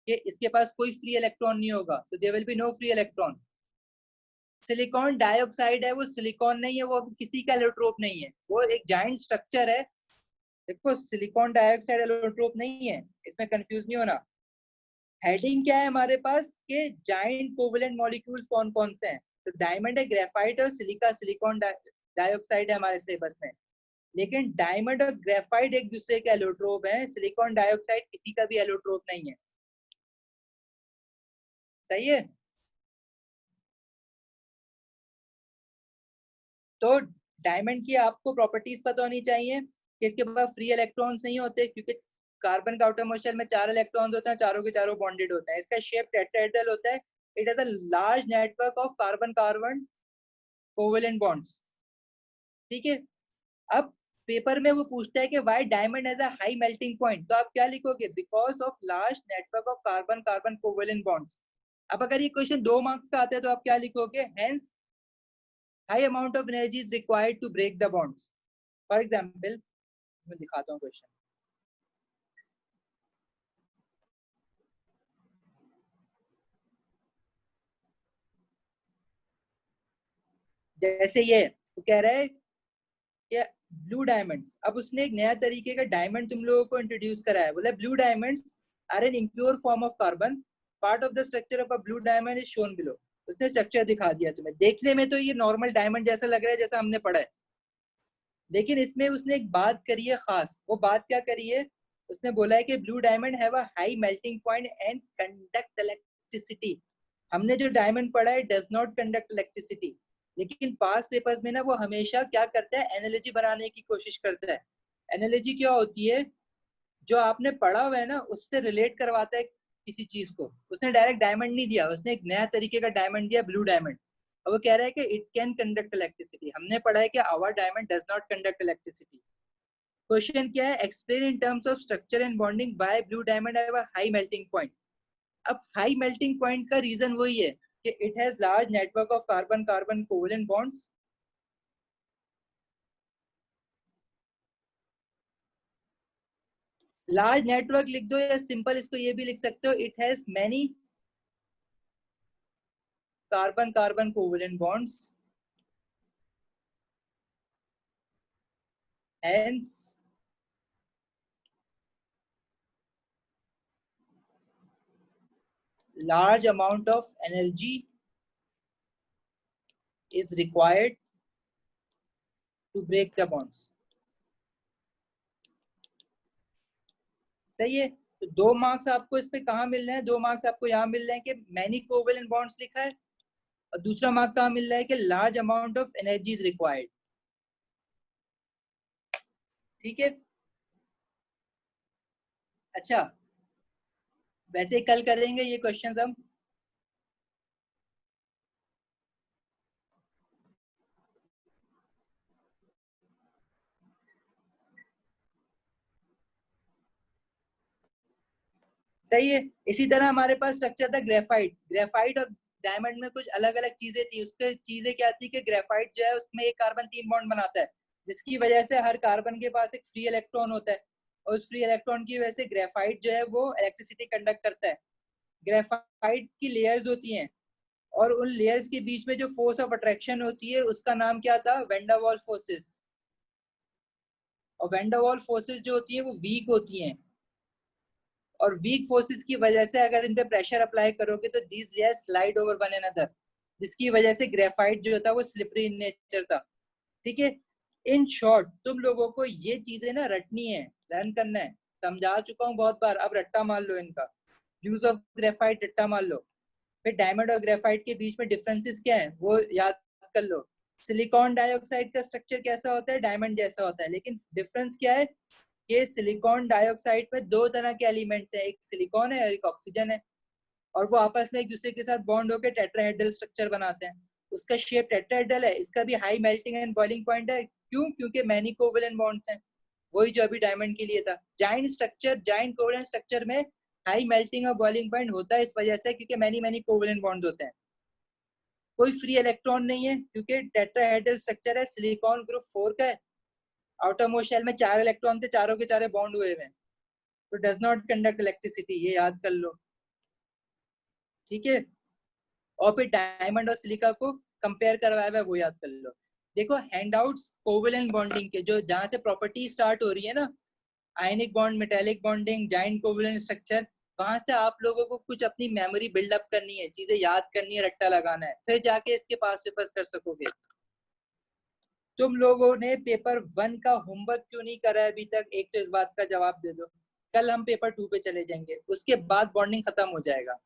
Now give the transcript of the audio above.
कि इसके पास कोई फ्री इलेक्ट्रॉन नहीं होगा, तो there will be no free electron. Silicon dioxide है, वो सिलिकॉन नहीं है, वो किसी का एलोट्रोप नहीं है, वो एक जाइंट स्ट्रक्चर है। देखो सिलिकॉन डाइऑक्साइड एलोट्रोप नहीं है, इसमें कंफ्यूज नहीं होना। हेडिंग क्या है हमारे पास के जाइंट कोवेलेंट मॉलिक्यूल्स कौन कौन से हैं, तो डायमंड है, ग्रेफाइट और सिलिका, सिलिकॉन डाइऑक्साइड है हमारे सिलेबस में। लेकिन डायमंड और ग्रेफाइट एक दूसरे के एलोट्रोप हैं, सिलिकॉन डाइऑक्साइड किसी का भी एलोट्रोप नहीं है। सही है। तो डायमंड की आपको प्रॉपर्टीज पता होनी चाहिए कि इसके पास फ्री इलेक्ट्रॉन्स नहीं होते, क्योंकि कार्बन का आउटर मोस्ट शेल में 4 इलेक्ट्रॉन्स होते हैं, चारों के चारों बॉन्डेड होते हैं। इसका शेप टेट्राहेड्रल होता है। It has a large network of carbon carbon covalent bonds. ठीक है। अब पेपर में वो पूछता है कि why diamond has a high melting point, तो आप क्या लिखोगे, because of large network of carbon carbon covalent bonds. अब अगर ये क्वेश्चन 2 मार्क्स का आता है तो आप क्या लिखोगे, hence high amount of energy is required to break the bonds. For example मैं दिखाता हूँ क्वेश्चन। जैसे ये तो कह रहा है कि ब्लू डायमंड्स, अब उसने एक नया तरीके का डायमंड तुम लोगों को इंट्रोड्यूस करा है। बोला blue diamonds are an impure form of carbon, part of the structure of a blue diamond is shown below. उसने स्ट्रक्चर दिखा दिया तुम्हें, देखने में तो ये नॉर्मल डायमंड जैसा लग रहा है जैसा हमने पढ़ा है, लेकिन इसमें उसने एक बात करी है खास। वो बात क्या करी है, उसने बोला है कि blue diamond have a high melting point and conduct electricity. हमने जो डायमंड पढ़ा है डज नॉट कंडक्ट इलेक्ट्रिसिटी, लेकिन पास पेपर्स में ना वो हमेशा क्या करता है, एनालॉजी बनाने की कोशिश करता है। एनालॉजी क्या होती है, जो आपने पढ़ा हुआ है ना उससे रिलेट करवाता है किसी चीज को। उसने डायरेक्ट डायमंड नहीं दिया, उसने एक नया तरीके का डायमंड दिया, ब्लू डायमंड। और वो कह रहा है कि इट कैन कंडक्ट इलेक्ट्रिसिटी। हमने पढ़ा है कि our diamond does not conduct electricity. Question क्या है, explain in terms of structure and bonding why blue diamond have a high melting point. अब हाई मेल्टिंग पॉइंट का रीजन वही है कि it has large network of carbon carbon covalent bonds. Large network लिख दो, या सिंपल इसको ये भी लिख सकते हो, it has many carbon carbon covalent bonds, hence large amount of energy is required to break the bonds। सही है। तो 2 मार्क्स आपको इस पे कहाँ मिल रहे हैं, 2 मार्क्स आपको यहाँ मिल रहे हैं कि मैनी कोवेलेंट बॉन्ड्स लिखा है, और दूसरा मार्क कहाँ मिल रहा है कि large amount of energy is required. ठीक है। अच्छा, वैसे कल करेंगे ये क्वेश्चंस हम। सही है। इसी तरह हमारे पास स्ट्रक्चर था ग्रेफाइट। ग्रेफाइट और डायमंड में कुछ अलग अलग चीजें थी। उसके चीजें क्या थी कि ग्रेफाइट जो है उसमें एक कार्बन 3 बॉन्ड बनाता है, जिसकी वजह से हर कार्बन के पास एक फ्री इलेक्ट्रॉन होता है, और उस फ्री इलेक्ट्रॉन की वजह से ग्रेफाइट जो है वो इलेक्ट्रिसिटी कंडक्ट करता है। ग्रेफाइट की लेयर्स होती हैं, और उन लेयर्स के बीच में जो फोर्स ऑफ अट्रैक्शन होती है उसका नाम क्या था, वेंडावॉल फोर्सेस। और वेंडावॉल फोर्सेस जो होती हैं वो वीक होती हैं, और वीक फोर्सेस की वजह से अगर इन पे प्रेशर अप्लाई करोगे तो these layers slide over one another, जिसकी वजह से ग्रेफाइट जो था वो स्लिपरी इन नेचर था। ठीक है। इन शॉर्ट तुम लोगों को ये चीजें ना रटनी है, लर्न करना है। समझा चुका हूँ बहुत बार, अब रट्टा मार लो इनका। यूज ऑफ ग्रेफाइट रट्टा मार लो। फिर डायमंड और ग्रेफाइट के बीच में डिफरेंसेस क्या है वो याद कर लो। सिलिकॉन डाइऑक्साइड का स्ट्रक्चर कैसा होता है, डायमंड जैसा होता है, लेकिन डिफरेंस क्या है, ये सिलिकॉन डाइऑक्साइड में 2 तरह के एलिमेंट्स हैं, एक सिलिकॉन है और एक ऑक्सीजन है, और वो आपस में एक दूसरे के साथ बॉन्ड होकर टेट्राहेड्रल स्ट्रक्चर बनाते हैं। उसका शेप टेट्राहेड्रल है, इसका भी high melting and boiling point है। क्यों? क्योंकि मैनी कोवेलेंट बॉन्ड्स हैं, वही जो अभी डायमंड के लिए था। Giant structure, giant covalent structure में हाई मेल्टिंग और बॉइलिंग पॉइंट होता है इस वजह से क्योंकि मैनी मैनी कोवेलेंट बॉन्ड्स होते हैं। कोई फ्री इलेक्ट्रॉन नहीं है क्योंकि टेट्राहेड्रल स्ट्रक्चर है, सिलिकॉन ग्रुप 4 का है, आउटर मोस्ट शेल में 4 इलेक्ट्रॉन थे, चारों के चारों बॉन्ड हुए हैं, तो डज नॉट कंडक्ट इलेक्ट्रिसिटी, ये याद कर लो। ठीक है, और फिर डायमंड और सिलिका को कंपेयर करवाया हुआ है वो याद कर लो। देखो हैंडआउट्स कोवेलेंट बॉन्डिंग के, जो जहां से प्रॉपर्टी स्टार्ट हो रही है ना, ionic bond, metallic bonding, giant covalent structure, वहां से आप लोगों को कुछ अपनी मेमोरी बिल्डअप करनी है, चीजें याद करनी है, रट्टा लगाना है, फिर जाके इसके पास पेपर्स कर सकोगे। तुम लोगों ने पेपर 1 का होमवर्क क्यों नहीं करा है अभी तक? एक तो इस बात का जवाब दे दो। कल हम पेपर 2 पे चले जाएंगे, उसके बाद बॉन्डिंग खत्म हो जाएगा।